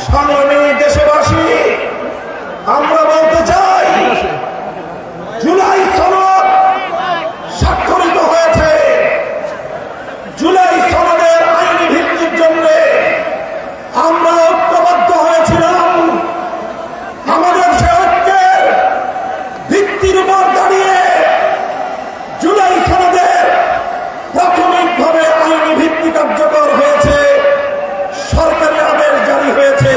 সংগ্রামী দেশবাসী, আমরা বলতে চাই জুলাই সনদ স্বাক্ষরিত হয়েছে। জুলাই সনদের আইনি ভিত্তির জন্য আমরা ঐক্যবদ্ধ হয়েছিলাম। আমাদের সে ঐক্যের ভিত্তির উপর দাঁড়িয়ে জুলাই সনদের প্রাথমিকভাবে আইনি ভিত্তি কার্যকর হয়েছে, সরকারি আদেশ জারি হয়েছে।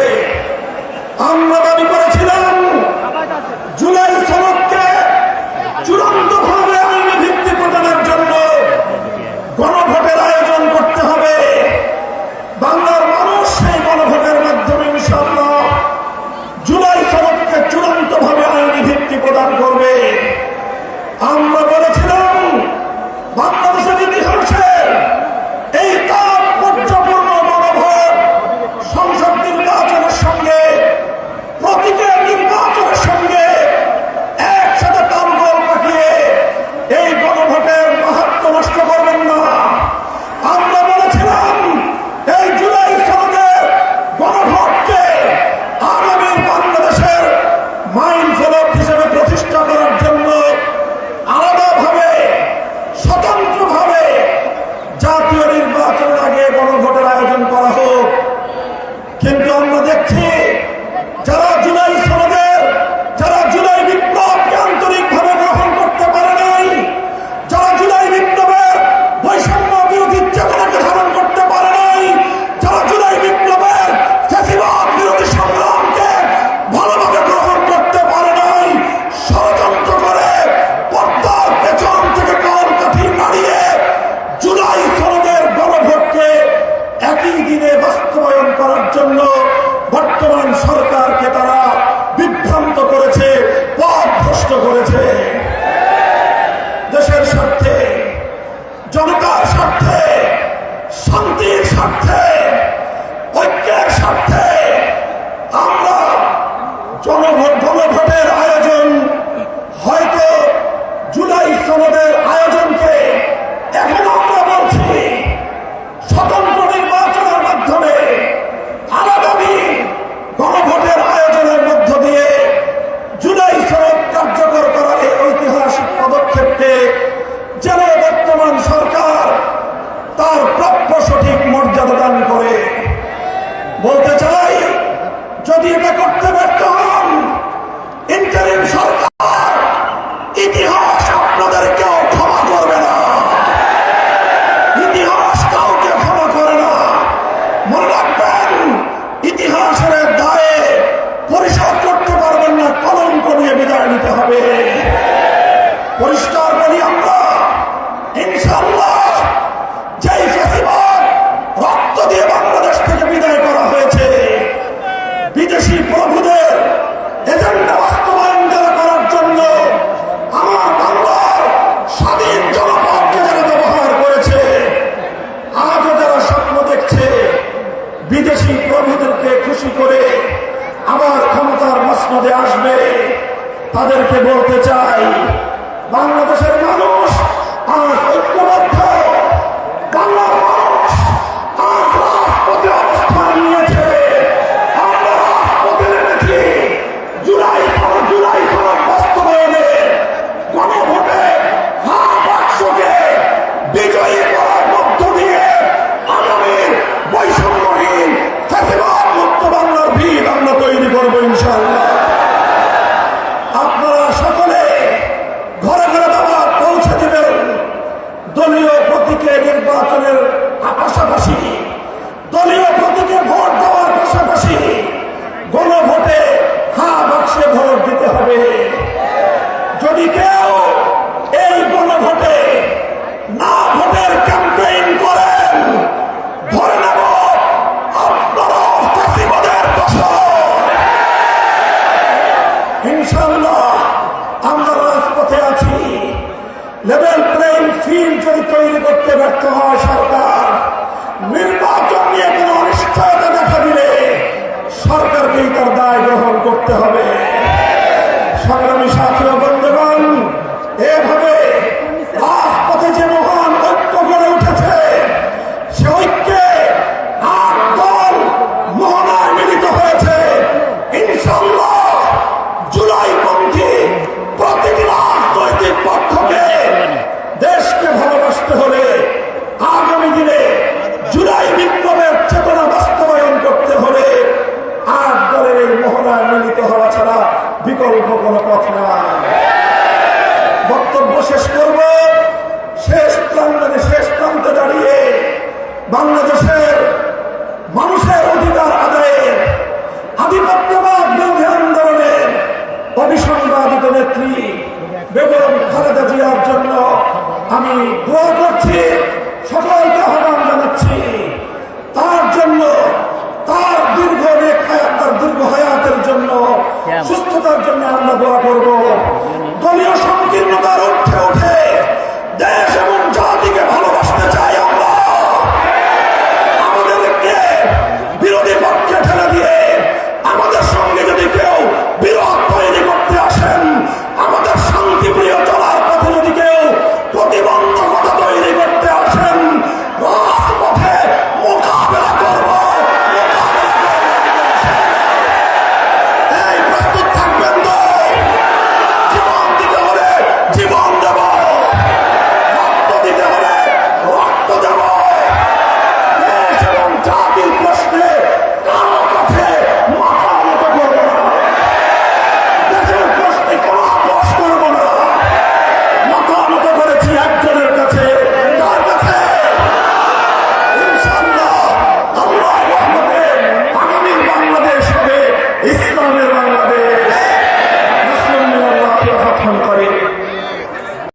আমরা দাবি করেছিলাম জুলাই সনদকে চূড়ান্তভাবে আইনি ভিত্তি প্রদানের জন্য গণভোটের আয়োজন করতে হবে। বাংলার মানুষ সেই গণভোটের মাধ্যমে ইনশাআল্লাহ জুলাই সনদকে চূড়ান্তভাবে আইনি ভিত্তি প্রদান করবে। আমরা বলেছিলাম বাংলাদেশের ইতিহাসের এই তাৎপর্যপূর্ণ গণভোট সংসদ নির্বাচনের সঙ্গে, প্রতীকের নির্বাচনের সঙ্গে একসাথে তালগোল পাকিয়ে এই গণভোটের মাহাত্ম্য নষ্ট করবেন না। আমরা বলেছিলাম এই জুলাই সনদের গণভোটকে আগামী বাংলাদেশের মাইল ফলক হিসেবে প্রতিষ্ঠা করার জন্য আলাদাভাবে স্বতন্ত্রভাবে জাতীয় নির্বাচনের আগে গণভোটের আয়োজন করা হোক। কিন্তু আমরা দেখছি যারা জুলাই সনদের, যারা জুলাই বিপ্লবকে আন্তরিকভাবে গ্রহণ করতে পারে নাই, যারা জুলাই বিপ্লবের বৈষম্য বিরোধী চেতনাকে ধারণ করতে পারে নাই, যারা জুলাই বিপ্লবের ফ্যাসিবাদ বিরোধী সংগ্রামকে ভালোভাবে গ্রহণ করতে পারে নাই, ষড়যন্ত্র করে পর্দার পেছন থেকে কলকাঠি নাড়িয়ে জুলাই সনদের গণভোটকে একই দিনে বাস্তবায়ন করার জন্য বর্তমান সরকারকে তারা বিভ্রান্ত করেছে, পথভ্রষ্ট করেছে। দেশের স্বার্থে, জনতার স্বার্থে, শান্তির স্বার্থে, ঐক্যের স্বার্থে আমরা গণভোটের আয়োজন, হয়তো জুলাই সনদের আয়োজনকে এখন আমরা বলছি স্বতন্ত্র নির্বাচনের মাধ্যমে আগামী গণভোটের আয়োজনের মধ্য দিয়ে জুলাই সনদ কার্যকর করার এই ঐতিহাসিক পদক্ষেপকে যেন বর্তমান সরকার তার প্রাপ্য সঠিক মর্যাদা দান করে। বলতে চাই, যদি এটা করতে ব্যর্থ হন, ইন্টারিম সরকার ইতিহাস আপনাদেরকেও ক্ষমা করবে না। ইতিহাস কাউকে ক্ষমা করে না। মনে রাখবেন, ইতিহাসের দায়ে পরিশোধ করতে পারবেন না, কলঙ্ক নিয়ে বিদায় নিতে হবে। পরিষ্কার করি আমরা, ইনশাআল্লাহ যেই ফ্যাসিবাদ রক্ত দিয়ে বাংলাদেশ থেকে বিদায় করা হয়েছে, বিদেশি প্রভুদের এজেন্ডা বাস্তবায়ন যারা করার জন্য আমার বাংলার স্বাধীন জনপদকে যারা ব্যবহার করেছে, আজও যারা স্বপ্ন দেখছে বিদেশি প্রভুদেরকে খুশি করে আবার ক্ষমতার মসনদে আসবে, তাদেরকে বলতে চাই বাংলাদেশের মানুষ আজ ঐক্যবদ্ধ। বাংলার মানুষ আজ রাজপথে অবস্থান নিয়েছে। আমরা রাজপথে নেমেছি জুলাই সনদ বাস্তবায়নে, গণভোটে বাক্সকে বিজয়ী করার মধ্য দিয়ে আগামী বৈষম্যহীন ফ্যাসিবাদ মুক্ত বাংলার ভিত আমরা তৈরি করবো ইনশাআল্লাহ। আপনারা সকলে ঘরে ঘরে দাওয়াত পৌঁছে দেবেন। দলীয় প্রতীকে নির্বাচনের পাশাপাশি, দলীয় প্রতীকে ভোট দেওয়ার পাশাপাশি গণভোটে বাক্সে ভোট দিতে হবে। যদি কেউ এই গণভোটে না ভোটের ক্যাম্পেইন করেন, ধরে নেব আপনারা ফ্যাসিবাদের দোষর। ইনশাআল্লাহ আমরা রাজপথে আছি। লেভেল প্লেইং ফিল্ড যদি তৈরি করতে ব্যর্থ হয় সরকার, নির্বাচন নিয়ে কোনো অনিশ্চয়তা দেখা দিলে সরকারকেই তার দায় গ্রহণ করতে হবে। সংগ্রামী সাথী ও বন্ধুগণ, এভাবে রাজপথে যে মহান ঐক্য গড়ে উঠেছে, সে ঐক্যে 8 দল মোহনায় মিলিত হয়ে হয়েছে। ইনশাআল্লাহ জুলাইপন্থী প্রতিটি রাজনৈতিক পক্ষকে দেশকে ভালোবাসতে হলে আগামী দিনে জুলাই বিপ্লবের চেতনা বাস্তবায়ন করতে হলে 8 দলের এই মহড়ায় মিলিত হওয়া ছাড়া বিকল্প কোনো পথ নাই। বক্তব্য শেষ